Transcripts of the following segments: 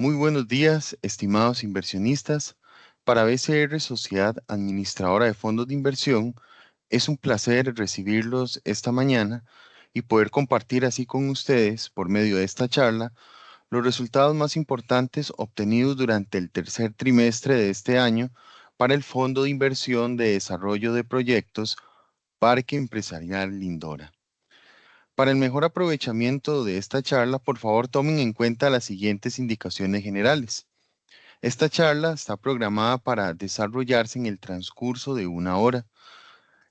Muy buenos días, estimados inversionistas. Para BCR Sociedad Administradora de Fondos de Inversión, es un placer recibirlos esta mañana y poder compartir así con ustedes, por medio de esta charla, los resultados más importantes obtenidos durante el tercer trimestre de este año para el Fondo de Inversión de Desarrollo de Proyectos Parque Empresarial Lindora. Para el mejor aprovechamiento de esta charla, por favor tomen en cuenta las siguientes indicaciones generales. Esta charla está programada para desarrollarse en el transcurso de una hora.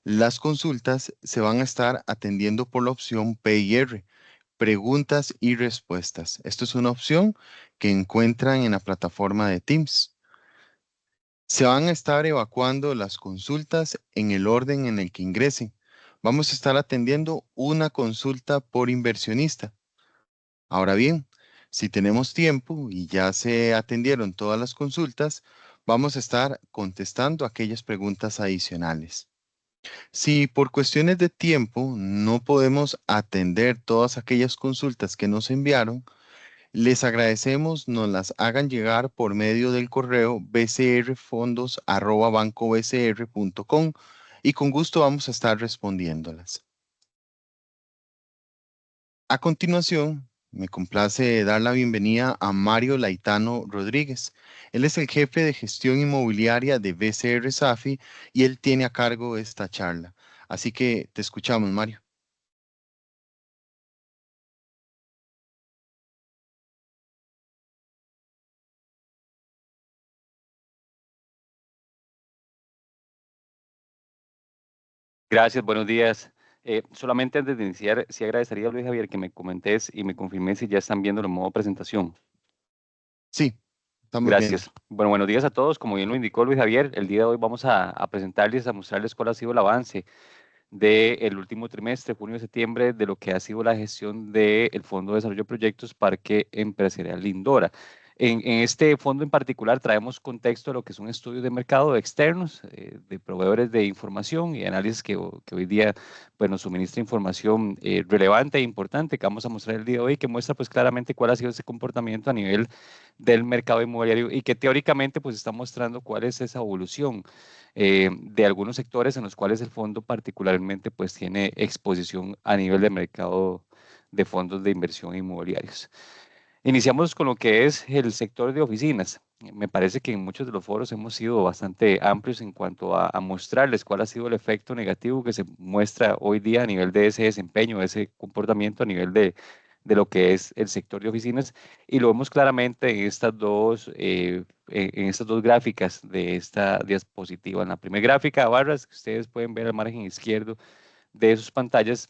Las consultas se van a estar atendiendo por la opción PIR, preguntas y respuestas. Esto es una opción que encuentran en la plataforma de Teams. Se van a estar evacuando las consultas en el orden en el que ingresen. Vamos a estar atendiendo una consulta por inversionista. Ahora bien, si tenemos tiempo y ya se atendieron todas las consultas, vamos a estar contestando aquellas preguntas adicionales. Si por cuestiones de tiempo no podemos atender todas aquellas consultas que nos enviaron, les agradecemos nos las hagan llegar por medio del correo bcrfondos@bancobcr.com y con gusto vamos a estar respondiéndolas. A continuación, me complace dar la bienvenida a Mario Laitano Rodríguez. Él es el jefe de gestión inmobiliaria de BCR Safi y él tiene a cargo esta charla. Así que te escuchamos, Mario. Gracias, buenos días. Solamente antes de iniciar, sí agradecería a Luis Javier que me comentes y me confirmes si ya están viendo el modo presentación. Sí, estamos viendo. Gracias. Bueno, buenos días a todos. Como bien lo indicó Luis Javier, el día de hoy vamos a presentarles, a mostrarles cuál ha sido el avance del último trimestre, junio-septiembre, de lo que ha sido la gestión del Fondo de Desarrollo de Proyectos Parque Empresarial Lindora. En este fondo en particular traemos contexto de lo que son estudios de mercado externos, de proveedores de información y análisis que hoy día pues, nos suministra información relevante e importante que vamos a mostrar el día de hoy, que muestra pues claramente cuál ha sido ese comportamiento a nivel del mercado inmobiliario y que teóricamente pues está mostrando cuál es esa evolución de algunos sectores en los cuales el fondo particularmente pues tiene exposición a nivel de mercado de fondos de inversión inmobiliarios. Iniciamos con lo que es el sector de oficinas. Me parece que en muchos de los foros hemos sido bastante amplios en cuanto a mostrarles cuál ha sido el efecto negativo que se muestra hoy día a nivel de ese desempeño, de ese comportamiento a nivel de lo que es el sector de oficinas. Y lo vemos claramente en estas dos gráficas de esta diapositiva. En la primera gráfica, barras, que ustedes pueden ver al margen izquierdo de sus pantallas,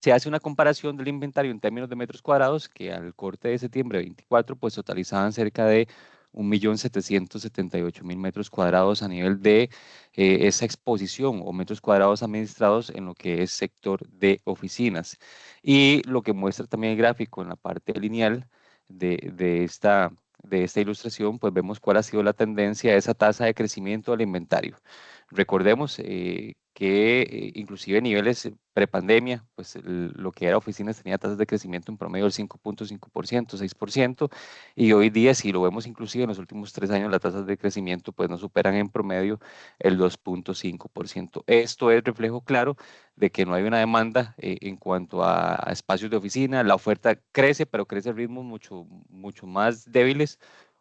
se hace una comparación del inventario en términos de metros cuadrados, que al corte de septiembre 24, pues totalizaban cerca de 1.778.000 metros cuadrados a nivel de esa exposición o metros cuadrados administrados en lo que es sector de oficinas. Y lo que muestra también el gráfico en la parte lineal de esta ilustración, pues vemos cuál ha sido la tendencia de esa tasa de crecimiento del inventario. Recordemos que inclusive niveles prepandemia, pues lo que era oficinas tenía tasas de crecimiento en promedio del 5.5%, 6%, y hoy día si lo vemos inclusive en los últimos 3 años, las tasas de crecimiento pues no superan en promedio el 2.5%. Esto es reflejo claro de que no hay una demanda en cuanto a espacios de oficina, la oferta crece, pero crece a ritmos mucho, mucho más débiles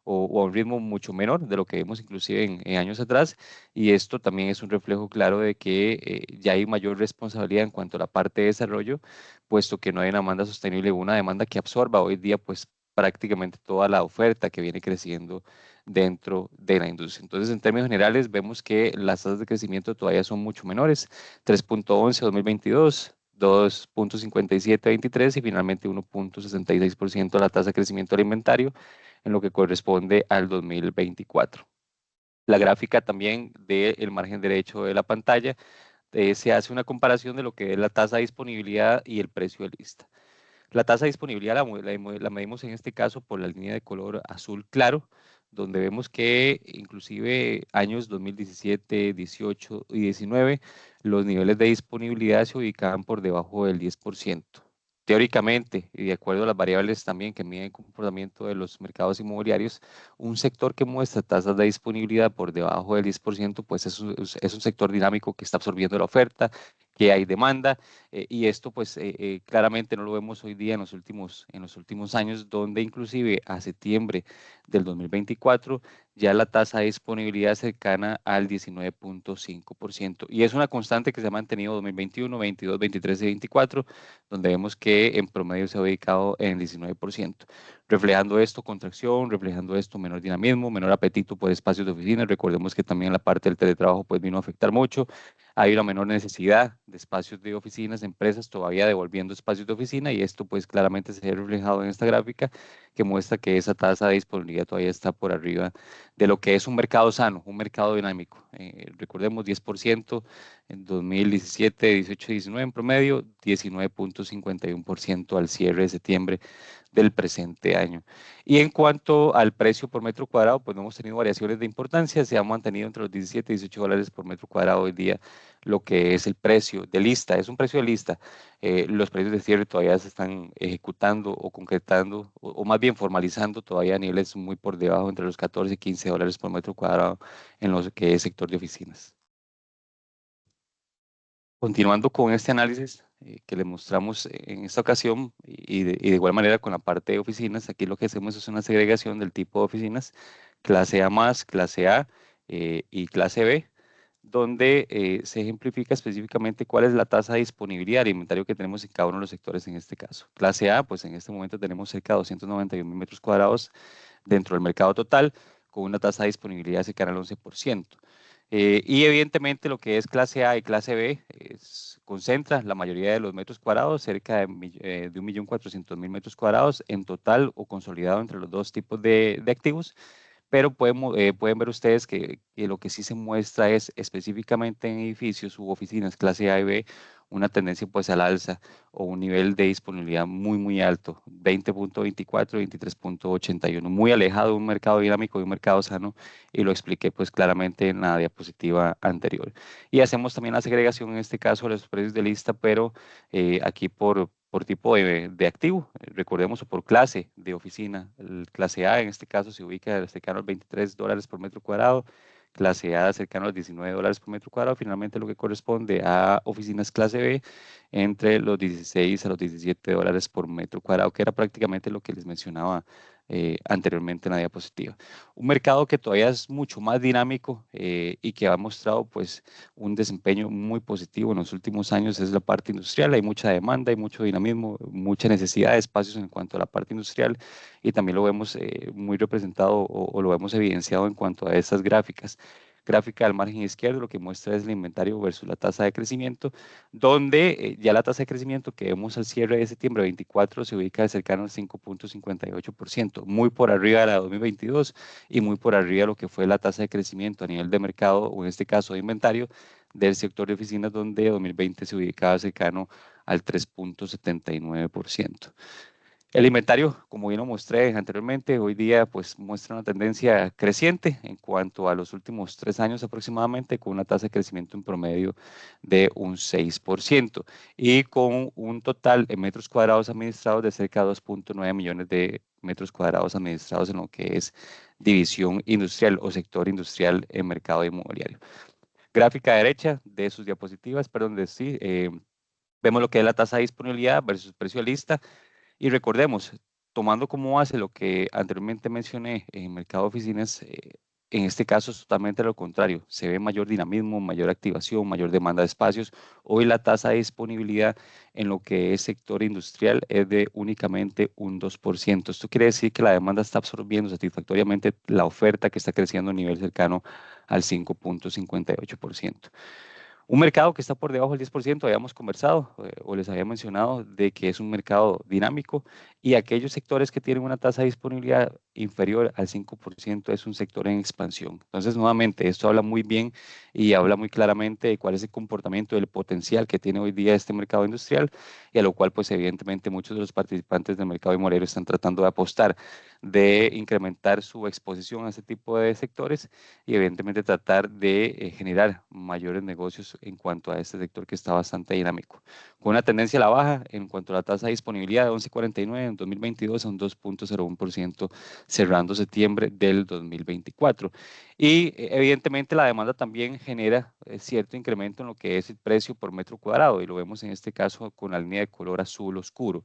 o a un ritmo mucho menor de lo que vimos inclusive en años atrás, y esto también es un reflejo claro de que ya hay mayor responsabilidad en cuanto a la parte de desarrollo, puesto que no hay una demanda sostenible, una demanda que absorba hoy día pues prácticamente toda la oferta que viene creciendo dentro de la industria. Entonces, en términos generales, vemos que las tasas de crecimiento todavía son mucho menores, 3.11 2022, 2.57 23 y finalmente 1.66% la tasa de crecimiento del inventario en lo que corresponde al 2024. La gráfica también del margen derecho de la pantalla se hace una comparación de lo que es la tasa de disponibilidad y el precio de lista. La tasa de disponibilidad la medimos en este caso por la línea de color azul claro, donde vemos que inclusive años 2017, 18 y 19, los niveles de disponibilidad se ubicaban por debajo del 10%. teóricamente, y de acuerdo a las variables también que miden el comportamiento de los mercados inmobiliarios, un sector que muestra tasas de disponibilidad por debajo del 10%, pues es un sector dinámico que está absorbiendo la oferta, que hay demanda, y esto pues claramente no lo vemos hoy día en los últimos años, donde inclusive a septiembre del 2024 ya la tasa de disponibilidad es cercana al 19.5%, y es una constante que se ha mantenido 2021, 22, 23 y 24, donde vemos que en promedio se ha ubicado en el 19%. Reflejando esto, contracción, reflejando esto, menor dinamismo, menor apetito por espacios de oficina. Recordemos que también la parte del teletrabajo pues vino a afectar mucho. Hay una menor necesidad de espacios de oficinas, empresas todavía devolviendo espacios de oficina, y esto pues claramente se ve reflejado en esta gráfica que muestra que esa tasa de disponibilidad todavía está por arriba de lo que es un mercado sano, un mercado dinámico. Recordemos 10% en 2017, 18 y 19 en promedio, 19.51% al cierre de septiembre del presente año. Y en cuanto al precio por metro cuadrado, pues no hemos tenido variaciones de importancia, se ha mantenido entre los 17 y 18 dólares por metro cuadrado hoy día lo que es el precio de lista, es un precio de lista. Los precios de cierre todavía se están ejecutando o concretando, o más bien formalizando todavía a niveles muy por debajo, entre los 14 y 15 dólares por metro cuadrado en lo que es sector de oficinas. Continuando con este análisis que le mostramos en esta ocasión y de igual manera con la parte de oficinas, aquí lo que hacemos es una segregación del tipo de oficinas, clase A más, clase A y clase B, donde se ejemplifica específicamente cuál es la tasa de disponibilidad de inventario que tenemos en cada uno de los sectores en este caso. Clase A, pues en este momento tenemos cerca de 291.000 metros cuadrados dentro del mercado total, con una tasa de disponibilidad cercana al 11%. Y evidentemente lo que es clase A y clase B concentra la mayoría de los metros cuadrados, cerca de 1.400.000 metros cuadrados en total o consolidado entre los dos tipos de activos, pero pueden ver ustedes que lo que sí se muestra es específicamente en edificios u oficinas clase A y B una tendencia pues al alza o un nivel de disponibilidad muy muy alto, 20.24, 23.81, muy alejado de un mercado dinámico y un mercado sano, y lo expliqué pues claramente en la diapositiva anterior. Y hacemos también la segregación en este caso de los precios de lista, pero aquí por tipo de activo, recordemos, o por clase de oficina. El clase A en este caso se ubica cercano a los 23 dólares por metro cuadrado, clase A cercano a los 19 dólares por metro cuadrado, finalmente lo que corresponde a oficinas clase B entre los 16 a los 17 dólares por metro cuadrado, que era prácticamente lo que les mencionaba anteriormente en la diapositiva. Un mercado que todavía es mucho más dinámico y que ha mostrado pues un desempeño muy positivo en los últimos años es la parte industrial. Hay mucha demanda, hay mucho dinamismo, mucha necesidad de espacios en cuanto a la parte industrial, y también lo vemos muy representado o lo vemos evidenciado en cuanto a estas gráficas. Gráfica del margen izquierdo lo que muestra es el inventario versus la tasa de crecimiento, donde ya la tasa de crecimiento que vemos al cierre de septiembre 24 se ubica cercano al 5.58%, muy por arriba de la de 2022 y muy por arriba de lo que fue la tasa de crecimiento a nivel de mercado, o en este caso de inventario, del sector de oficinas, donde 2020 se ubicaba cercano al 3.79%. El inventario, como bien lo mostré anteriormente, hoy día pues muestra una tendencia creciente en cuanto a los últimos 3 años aproximadamente, con una tasa de crecimiento en promedio de un 6% y con un total en metros cuadrados administrados de cerca de 2.9 millones de metros cuadrados administrados en lo que es división industrial o sector industrial en mercado inmobiliario. Gráfica derecha de sus diapositivas, perdón, vemos lo que es la tasa de disponibilidad versus precio de lista. Y recordemos, tomando como base lo que anteriormente mencioné en mercado de oficinas, en este caso es totalmente lo contrario. Se ve mayor dinamismo, mayor activación, mayor demanda de espacios. Hoy la tasa de disponibilidad en lo que es sector industrial es de únicamente un 2%. Esto quiere decir que la demanda está absorbiendo satisfactoriamente la oferta, que está creciendo a un nivel cercano al 5.58%. Un mercado que está por debajo del 10%, habíamos conversado o les había mencionado de que es un mercado dinámico, y aquellos sectores que tienen una tasa de disponibilidad inferior al 5% es un sector en expansión. Entonces, nuevamente, esto habla muy bien y habla muy claramente de cuál es el comportamiento, del potencial que tiene hoy día este mercado industrial, y a lo cual, pues, evidentemente, muchos de los participantes del mercado inmobiliario están tratando de apostar. de incrementar su exposición a este tipo de sectores y evidentemente tratar de generar mayores negocios en cuanto a este sector que está bastante dinámico. Con una tendencia a la baja en cuanto a la tasa de disponibilidad de 11,49 en 2022 a un 2,01% cerrando septiembre del 2024. Y evidentemente la demanda también genera cierto incremento en lo que es el precio por metro cuadrado y lo vemos en este caso con la línea de color azul oscuro.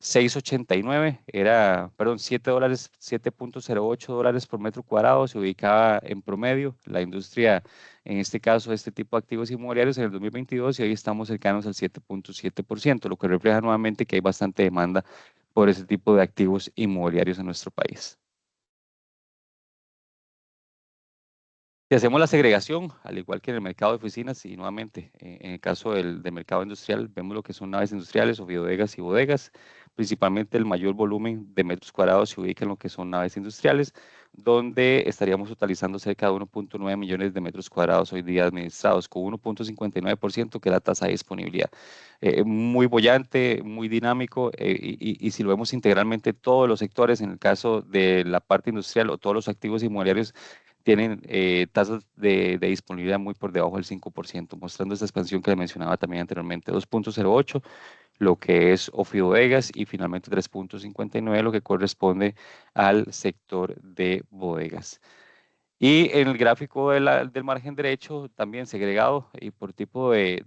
6,89 era, perdón, $7, $7,08 por metro cuadrado se ubicaba en promedio la industria, en este caso, este tipo de activos inmobiliarios en el 2022 y hoy estamos cercanos al 7,7%, lo que refleja nuevamente que hay bastante demanda por ese tipo de activos inmobiliarios en nuestro país. Si hacemos la segregación, al igual que en el mercado de oficinas, y nuevamente, en el caso del mercado industrial, vemos lo que son naves industriales, ofibodegas y bodegas. Principalmente el mayor volumen de metros cuadrados se ubica en lo que son naves industriales, donde estaríamos utilizando cerca de 1,9 millones de metros cuadrados hoy día administrados, con 1,59%, que es la tasa de disponibilidad. Muy bollante, muy dinámico, y si lo vemos integralmente, todos los sectores, en el caso de la parte industrial o todos los activos inmobiliarios, tienen tasas de disponibilidad muy por debajo del 5%, mostrando esta expansión que le mencionaba también anteriormente, 2,08, lo que es ofibodegas, y finalmente 3,59, lo que corresponde al sector de bodegas. Y en el gráfico del margen derecho, también segregado y por tipo de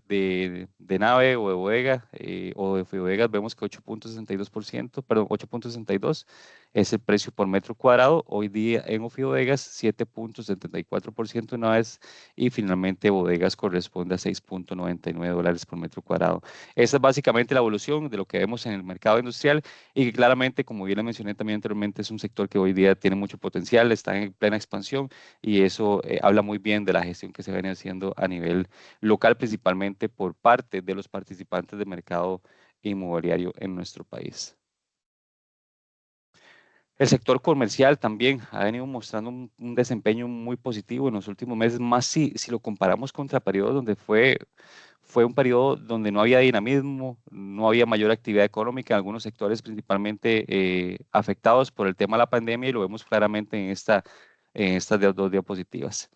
nave o de bodega o de bodegas, vemos que 8,62%, perdón, 8,62 es el precio por metro cuadrado. Hoy día en ofibodegas, 7,74% naves y finalmente bodegas corresponde a $6,99 por metro cuadrado. Esa es básicamente la evolución de lo que vemos en el mercado industrial y que claramente, como bien le mencioné también anteriormente, es un sector que hoy día tiene mucho potencial, está en plena expansión y eso habla muy bien de la gestión que se viene haciendo a nivel local, principalmente por parte de los participantes del mercado inmobiliario en nuestro país. El sector comercial también ha venido mostrando un desempeño muy positivo en los últimos meses, más si lo comparamos contra periodos donde fue un periodo donde no había dinamismo, no había mayor actividad económica en algunos sectores principalmente afectados por el tema de la pandemia y lo vemos claramente en estas dos diapositivas.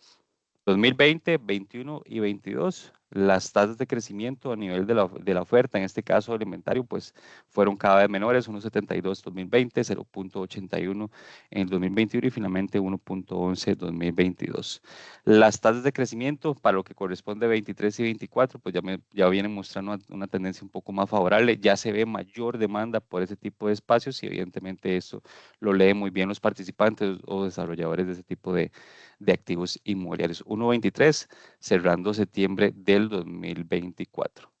2020, 21 y 22, las tasas de crecimiento a nivel de la oferta, en este caso del inventario, pues fueron cada vez menores, 1,72 en 2020, 0,81 en el 2021 y finalmente 1,11 en 2022. Las tasas de crecimiento para lo que corresponde 23 y 24, pues ya vienen mostrando una tendencia un poco más favorable, ya se ve mayor demanda por ese tipo de espacios y evidentemente eso lo leen muy bien los participantes o desarrolladores de ese tipo de activos inmobiliarios. 1,23 cerrando septiembre del 2024.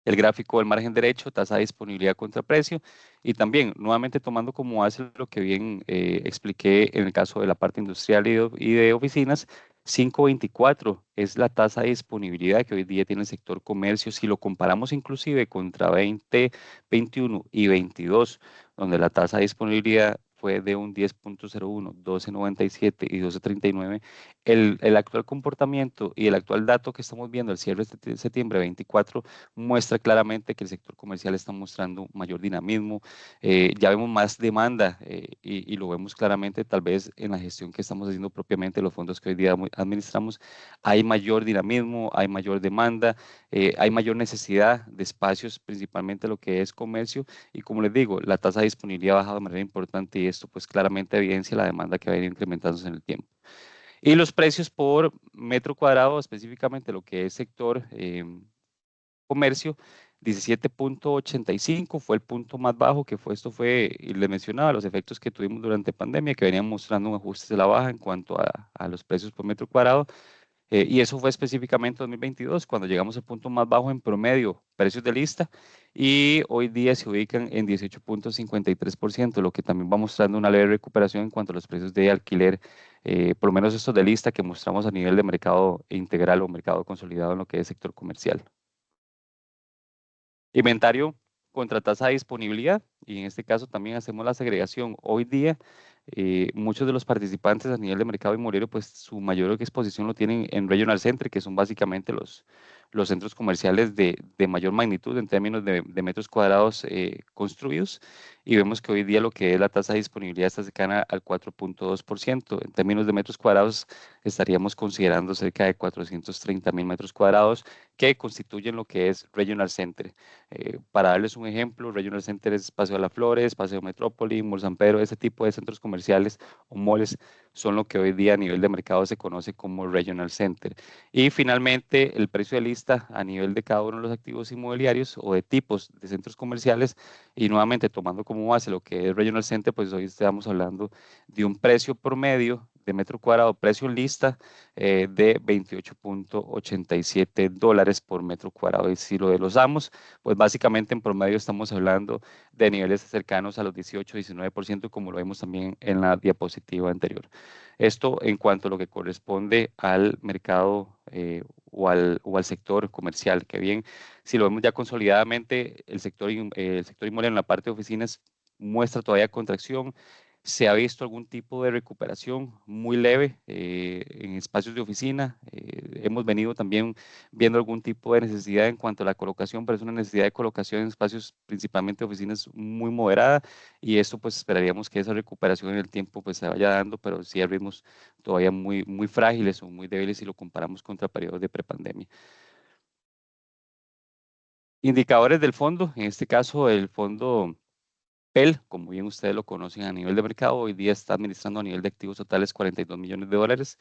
El gráfico del margen derecho, tasa de disponibilidad contra precio y también nuevamente tomando como base lo que bien expliqué en el caso de la parte industrial y de oficinas, 5,24 es la tasa de disponibilidad que hoy día tiene el sector comercio. Si lo comparamos inclusive contra 20, 21 y 22, donde la tasa de disponibilidad fue de un 10,01, 12,97 y 12,39, el actual comportamiento y el actual dato que estamos viendo, el cierre de septiembre 24, muestra claramente que el sector comercial está mostrando mayor dinamismo, ya vemos más demanda y lo vemos claramente tal vez en la gestión que estamos haciendo propiamente, los fondos que hoy día administramos, hay mayor dinamismo, hay mayor demanda, hay mayor necesidad de espacios, principalmente lo que es comercio y como les digo, la tasa de disponibilidad ha bajado de manera importante y esto pues claramente evidencia la demanda que va a ir incrementándose en el tiempo. Y los precios por metro cuadrado, específicamente lo que es sector comercio, 17,85 fue el punto más bajo esto fue, y le mencionaba, los efectos que tuvimos durante pandemia, que venían mostrando un ajuste de la baja en cuanto a los precios por metro cuadrado, y eso fue específicamente en 2022, cuando llegamos al punto más bajo en promedio, precios de lista, y hoy día se ubican en 18,53%, lo que también va mostrando una leve recuperación en cuanto a los precios de alquiler, por lo menos estos de lista que mostramos a nivel de mercado integral o mercado consolidado en lo que es sector comercial. Inventario contra tasa de disponibilidad, y en este caso también hacemos la segregación. Hoy día, muchos de los participantes a nivel de mercado inmobiliario, pues su mayor exposición lo tienen en Regional Center, que son básicamente los centros comerciales de mayor magnitud en términos de metros cuadrados construidos, y vemos que hoy día lo que es la tasa de disponibilidad está cercana al 4.2%. En términos de metros cuadrados, estaríamos considerando cerca de 430.000 metros cuadrados que constituyen lo que es Regional Center. Para darles un ejemplo, Regional Center es Paseo de las Flores, Paseo Metrópoli, Mall San Pedro, ese tipo de centros comerciales o malls son lo que hoy día a nivel de mercado se conoce como Regional Center. Y finalmente, el precio de lista a nivel de cada uno de los activos inmobiliarios o de tipos de centros comerciales, y nuevamente tomando como base lo que es Regional Center, pues hoy estamos hablando de un precio promedio de metro cuadrado, precio en lista de $28.87 por metro cuadrado. Y si lo desglosamos, pues básicamente en promedio estamos hablando de niveles cercanos a los 18-19%, como lo vemos también en la diapositiva anterior. Esto en cuanto a lo que corresponde al mercado o al sector comercial, que bien, si lo vemos ya consolidadamente, el sector inmobiliario en la parte de oficinas muestra todavía contracción. Se ha visto algún tipo de recuperación muy leve en espacios de oficina. Hemos venido también viendo algún tipo de necesidad en cuanto a la colocación, pero es una necesidad de colocación en espacios principalmente de oficinas muy moderada, y esto pues esperaríamos que esa recuperación en el tiempo pues se vaya dando, pero sí a ritmos todavía muy, muy frágiles o muy débiles si lo comparamos contra periodos de prepandemia. Indicadores del fondo, en este caso el fondo PEL, como bien ustedes lo conocen a nivel de mercado, hoy día está administrando a nivel de activos totales $42 millones.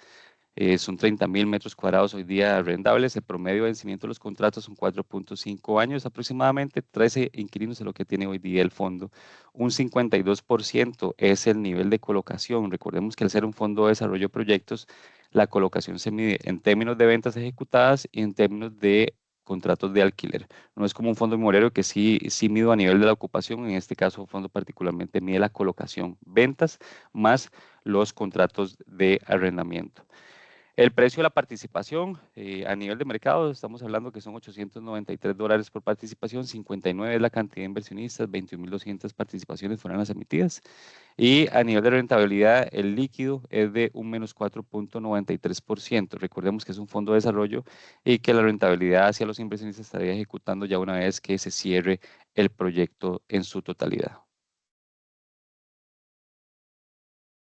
Son 30.000 metros cuadrados hoy día arrendables. El promedio de vencimiento de los contratos son 4.5 años aproximadamente. 13 inquilinos es lo que tiene hoy día el fondo. Un 52% es el nivel de colocación. Recordemos que al ser un fondo de desarrollo de proyectos, la colocación se mide en términos de ventas ejecutadas y en términos de contratos de alquiler. No es como un fondo inmobiliario que sí mide a nivel de la ocupación. En este caso, el fondo particularmente mide la colocación, ventas más los contratos de arrendamiento. El precio de la participación a nivel de mercado, estamos hablando que son $893 por participación, 59 es la cantidad de inversionistas, 21.200 participaciones fueron las emitidas. Y a nivel de rentabilidad, el líquido es de un menos 4.93%. Recordemos que es un fondo de desarrollo y que la rentabilidad hacia los inversionistas estaría ejecutando ya una vez que se cierre el proyecto en su totalidad.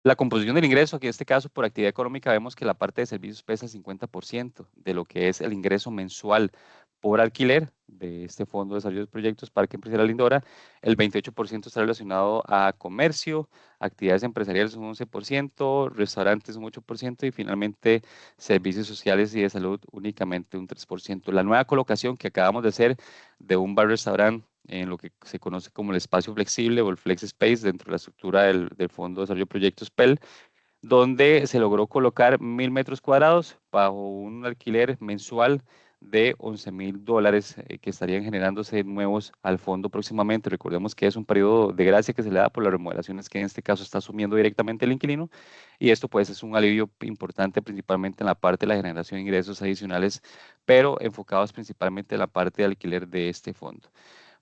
La composición del ingreso, aquí en este caso por actividad económica, vemos que la parte de servicios pesa 50% de lo que es el ingreso mensual por alquiler de este Fondo de Desarrollo de Proyectos Parque Empresarial Lindora. El 28% está relacionado a comercio, actividades empresariales un 11%, restaurantes un 8% y finalmente servicios sociales y de salud únicamente un 3%. La nueva colocación que acabamos de hacer de un bar-restaurante en lo que se conoce como el espacio flexible o el flex space dentro de la estructura del Fondo de Desarrollo de Proyectos PEL, donde se logró colocar 1.000 metros cuadrados bajo un alquiler mensual de $11.000 que estarían generándose nuevos al fondo próximamente. Recordemos que es un periodo de gracia que se le da por las remodelaciones que en este caso está asumiendo directamente el inquilino, y esto pues es un alivio importante principalmente en la parte de la generación de ingresos adicionales, pero enfocados principalmente en la parte de alquiler de este fondo.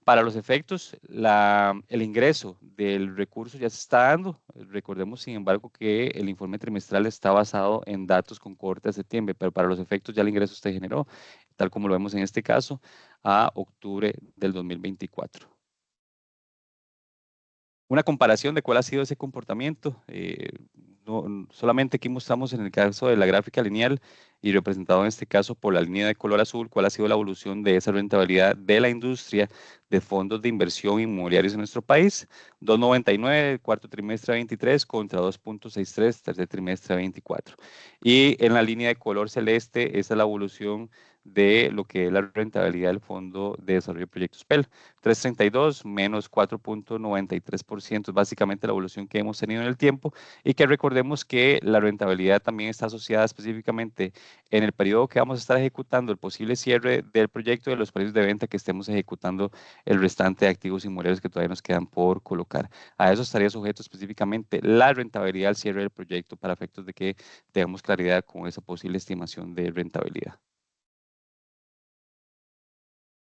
Para los efectos, el ingreso del recurso ya se está dando. Recordemos, sin embargo, que el informe trimestral está basado en datos con corte a septiembre, pero para los efectos ya el ingreso se generó, tal como lo vemos en este caso, a octubre del 2024. Una comparación de cuál ha sido ese comportamiento. Solamente aquí mostramos en el caso de la gráfica lineal y representado en este caso por la línea de color azul, cuál ha sido la evolución de esa rentabilidad de la industria de fondos de inversión inmobiliarios en nuestro país. 2.99 cuarto trimestre 23 contra 2.63 tercer trimestre 24. Y en la línea de color celeste, esa es la evolución de lo que es la rentabilidad del Fondo de Desarrollo de Proyectos PEL. 332 menos 4.93%, es básicamente la evolución que hemos tenido en el tiempo, y que recordemos que la rentabilidad también está asociada específicamente en el periodo que vamos a estar ejecutando el posible cierre del proyecto, de los precios de venta que estemos ejecutando el restante de activos inmobiliarios que todavía nos quedan por colocar. A eso estaría sujeto específicamente la rentabilidad al cierre del proyecto para efectos de que tengamos claridad con esa posible estimación de rentabilidad.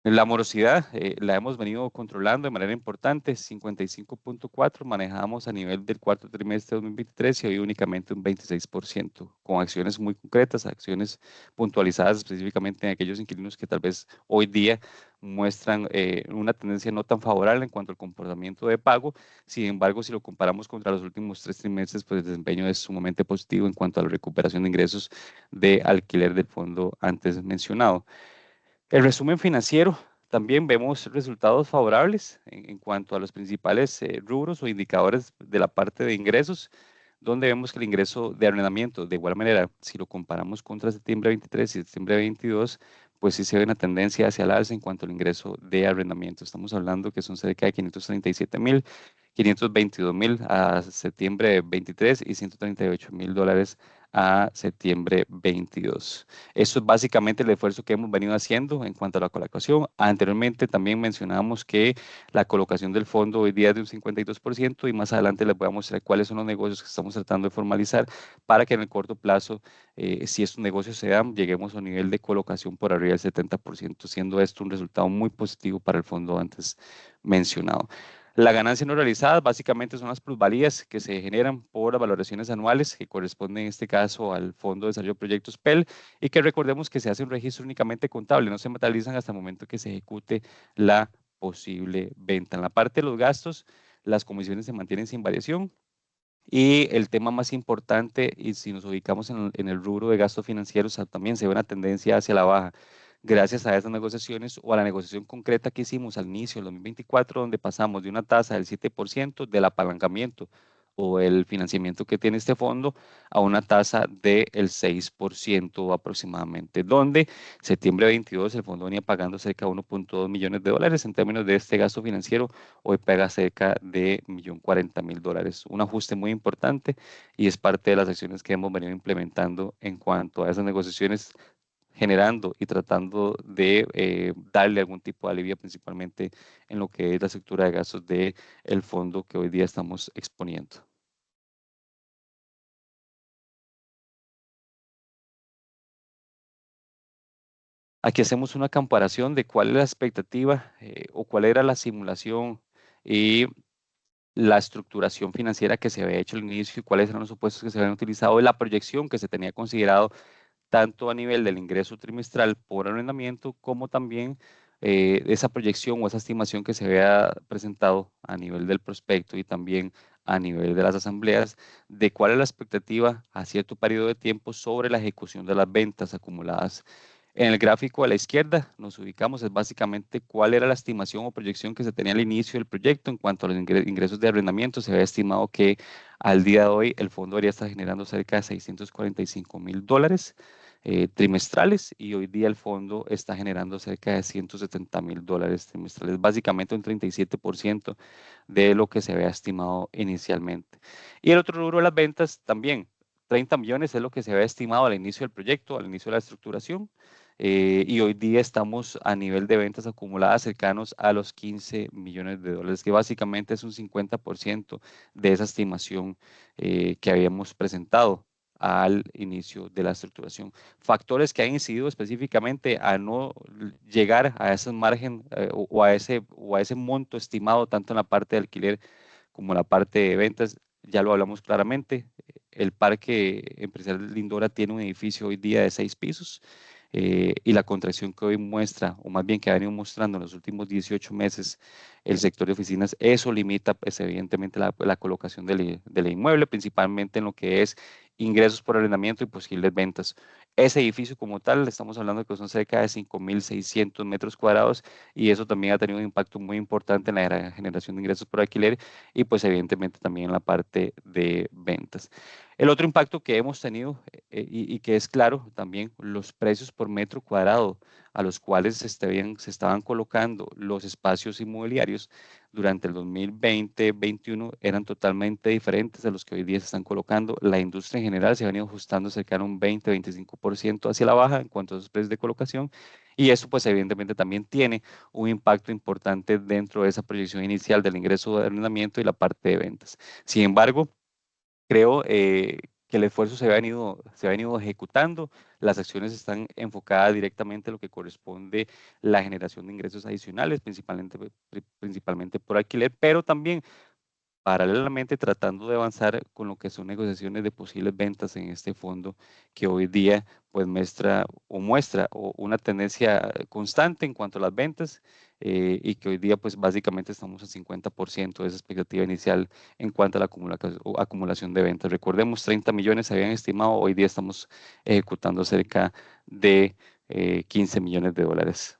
La morosidad la hemos venido controlando de manera importante, 55.4 manejamos a nivel del cuarto trimestre de 2023 y hoy únicamente un 26%, con acciones muy concretas, acciones puntualizadas específicamente en aquellos inquilinos que tal vez hoy día muestran una tendencia no tan favorable en cuanto al comportamiento de pago. Sin embargo, si lo comparamos contra los últimos 3 trimestres, pues el desempeño es sumamente positivo en cuanto a la recuperación de ingresos de alquiler del fondo antes mencionado. El resumen financiero, también vemos resultados favorables en cuanto a los principales rubros o indicadores de la parte de ingresos, donde vemos que el ingreso de arrendamiento, de igual manera, si lo comparamos contra septiembre 23 y septiembre 22, pues sí se ve una tendencia hacia el alza en cuanto al ingreso de arrendamiento. Estamos hablando que son cerca de 537.000, 522.000 a septiembre 23 y $138.000 a septiembre 22. Eso es básicamente el esfuerzo que hemos venido haciendo en cuanto a la colocación. Anteriormente también mencionábamos que la colocación del fondo hoy día es de un 52% y más adelante les voy a mostrar cuáles son los negocios que estamos tratando de formalizar para que en el corto plazo, si estos negocios se dan, lleguemos a un nivel de colocación por arriba del 70%, siendo esto un resultado muy positivo para el fondo antes mencionado. La ganancia no realizada básicamente son las plusvalías que se generan por las valoraciones anuales que corresponden en este caso al Fondo de Desarrollo de Proyectos PEL y que recordemos que se hace un registro únicamente contable, no se materializan hasta el momento que se ejecute la posible venta. En la parte de los gastos, las comisiones se mantienen sin variación. Y el tema más importante, y si nos ubicamos en el rubro de gastos financieros, también se ve una tendencia hacia la baja gracias a esas negociaciones o a la negociación concreta que hicimos al inicio del 2024, donde pasamos de una tasa del 7% del apalancamiento o el financiamiento que tiene este fondo a una tasa del 6% aproximadamente, donde septiembre 22 el fondo venía pagando cerca de 1.2 millones de dólares en términos de este gasto financiero, hoy paga cerca de $1.040.000, un ajuste muy importante y es parte de las acciones que hemos venido implementando en cuanto a esas negociaciones generando y tratando de darle algún tipo de alivio principalmente en lo que es la estructura de gastos del fondo que hoy día estamos exponiendo. Aquí hacemos una comparación de cuál es la expectativa o cuál era la simulación y la estructuración financiera que se había hecho al inicio y cuáles eran los supuestos que se habían utilizado y la proyección que se tenía considerado tanto a nivel del ingreso trimestral por arrendamiento como también esa proyección o esa estimación que se había presentado a nivel del prospecto y también a nivel de las asambleas de cuál es la expectativa a cierto periodo de tiempo sobre la ejecución de las ventas acumuladas. En el gráfico a la izquierda nos ubicamos, es básicamente cuál era la estimación o proyección que se tenía al inicio del proyecto en cuanto a los ingresos de arrendamiento. Se había estimado que al día de hoy el fondo debería estar generando cerca de $645.000 trimestrales y hoy día el fondo está generando cerca de $170.000 trimestrales, básicamente un 37% de lo que se había estimado inicialmente. Y el otro rubro de las ventas también, 30 millones es lo que se había estimado al inicio del proyecto, al inicio de la estructuración. Y hoy día estamos a nivel de ventas acumuladas cercanos a los $15 millones, que básicamente es un 50% de esa estimación que habíamos presentado al inicio de la estructuración. Factores que han incidido específicamente a no llegar a ese margen o a ese monto estimado tanto en la parte de alquiler como en la parte de ventas, ya lo hablamos claramente. El parque empresarial Lindora tiene un edificio hoy día de 6 pisos y la contracción que hoy muestra, o más bien que ha venido mostrando en los últimos 18 meses el sector de oficinas, eso limita pues, evidentemente la colocación del inmueble, principalmente en lo que es ingresos por arrendamiento y posibles ventas. Ese edificio como tal, estamos hablando de que son cerca de 5.600 metros cuadrados y eso también ha tenido un impacto muy importante en la generación de ingresos por alquiler y pues evidentemente también en la parte de ventas. El otro impacto que hemos tenido y que es claro también los precios por metro cuadrado a los cuales se estaban colocando los espacios inmobiliarios durante el 2020-21 eran totalmente diferentes a los que hoy día se están colocando. La industria en general se ha venido ajustando cerca de un 20-25% hacia la baja en cuanto a sus precios de colocación y eso pues evidentemente también tiene un impacto importante dentro de esa proyección inicial del ingreso de arrendamiento y la parte de ventas. Sin embargo, creo que el esfuerzo se ha venido ejecutando. Las acciones están enfocadas directamente a lo que corresponde la generación de ingresos adicionales, principalmente por alquiler, pero también paralelamente tratando de avanzar con lo que son negociaciones de posibles ventas en este fondo que hoy día pues muestra una tendencia constante en cuanto a las ventas y que hoy día pues básicamente estamos al 50% de esa expectativa inicial en cuanto a la acumulación de ventas. Recordemos, 30 millones se habían estimado, hoy día estamos ejecutando cerca de 15 millones de dólares.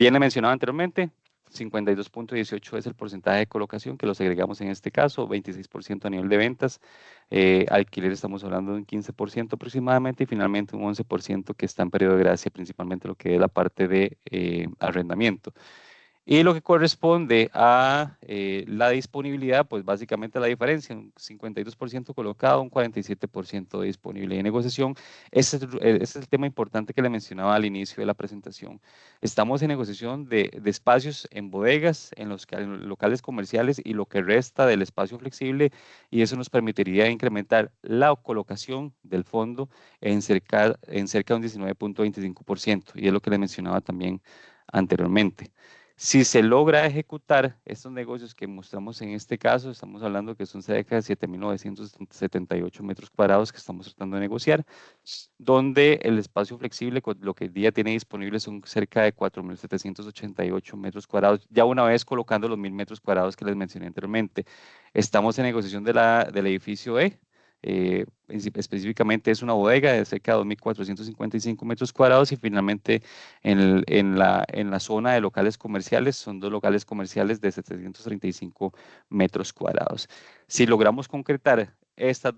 Viene mencionado anteriormente, 52.18 es el porcentaje de colocación que los agregamos en este caso, 26% a nivel de ventas, alquiler estamos hablando de un 15% aproximadamente y finalmente un 11% que está en periodo de gracia, principalmente lo que es la parte de arrendamiento. Y lo que corresponde a la disponibilidad, pues básicamente la diferencia, un 52% colocado, un 47% de disponible de negociación. Ese es el tema importante que le mencionaba al inicio de la presentación. Estamos en negociación de espacios en bodegas, en los locales comerciales y lo que resta del espacio flexible, y eso nos permitiría incrementar la colocación del fondo en cerca de un 19.25%, y es lo que le mencionaba también anteriormente. Si se logra ejecutar estos negocios que mostramos en este caso, estamos hablando que son cerca de 7.978 metros cuadrados que estamos tratando de negociar, donde el espacio flexible, lo que el día tiene disponible son cerca de 4.788 metros cuadrados, ya una vez colocando los 1.000 metros cuadrados que les mencioné anteriormente. Estamos en negociación del edificio E. Específicamente es una bodega de cerca de 2.455 metros cuadrados y finalmente en la zona de locales comerciales son dos locales comerciales de 735 metros cuadrados. Si logramos concretar estas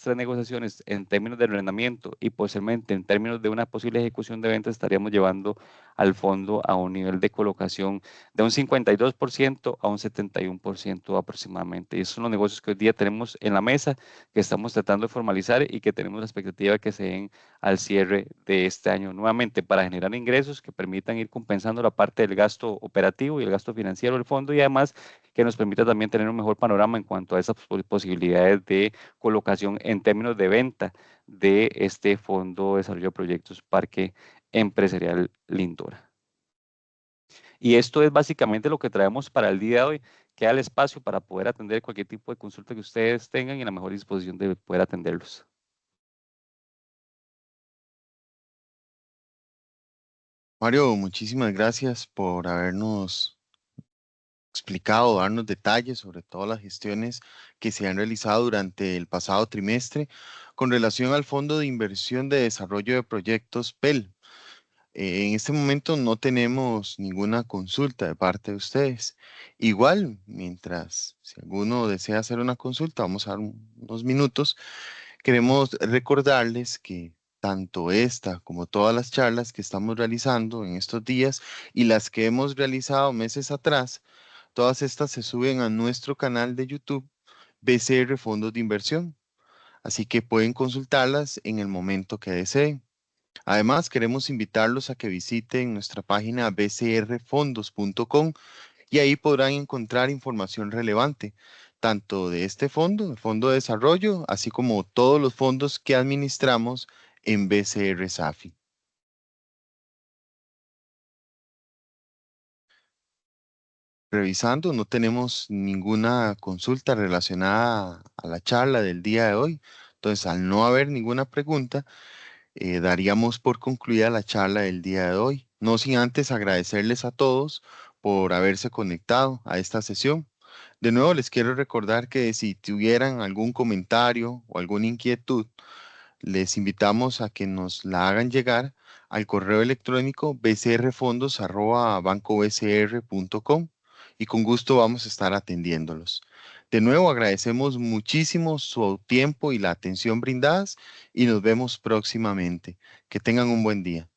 tres negociaciones en términos de arrendamiento y posiblemente en términos de una posible ejecución de ventas, estaríamos llevando al fondo a un nivel de colocación de un 52% a un 71% aproximadamente. Y esos son los negocios que hoy día tenemos en la mesa, que estamos tratando de formalizar y que tenemos la expectativa de que se den al cierre de este año nuevamente para generar ingresos que permitan ir compensando la parte del gasto operativo y el gasto financiero del fondo y además que nos permita también tener un mejor panorama en cuanto a esas posibilidades de colocación en términos de venta de este Fondo de Desarrollo de Proyectos Parque Empresarial Lindora. Y esto es básicamente lo que traemos para el día de hoy. Queda el espacio para poder atender cualquier tipo de consulta que ustedes tengan y en la mejor disposición de poder atenderlos. Mario, muchísimas gracias por habernos explicado, darnos detalles sobre todas las gestiones que se han realizado durante el pasado trimestre con relación al Fondo de Inversión de Desarrollo de Proyectos PEL. En este momento no tenemos ninguna consulta de parte de ustedes. Igual, mientras si alguno desea hacer una consulta, vamos a dar unos minutos. Queremos recordarles que tanto esta como todas las charlas que estamos realizando en estos días y las que hemos realizado meses atrás, todas estas se suben a nuestro canal de YouTube BCR Fondos de Inversión. Así que pueden consultarlas en el momento que deseen. Además, queremos invitarlos a que visiten nuestra página bcrfondos.com y ahí podrán encontrar información relevante, tanto de este fondo, el Fondo de Desarrollo, así como todos los fondos que administramos en BCR SAFI. Revisando, no tenemos ninguna consulta relacionada a la charla del día de hoy. Entonces, al no haber ninguna pregunta, daríamos por concluida la charla del día de hoy, no sin antes agradecerles a todos por haberse conectado a esta sesión. De nuevo, les quiero recordar que si tuvieran algún comentario o alguna inquietud, les invitamos a que nos la hagan llegar al correo electrónico bcrfondos@bancobcr.com y con gusto vamos a estar atendiéndolos. De nuevo, agradecemos muchísimo su tiempo y la atención brindadas y nos vemos próximamente. Que tengan un buen día.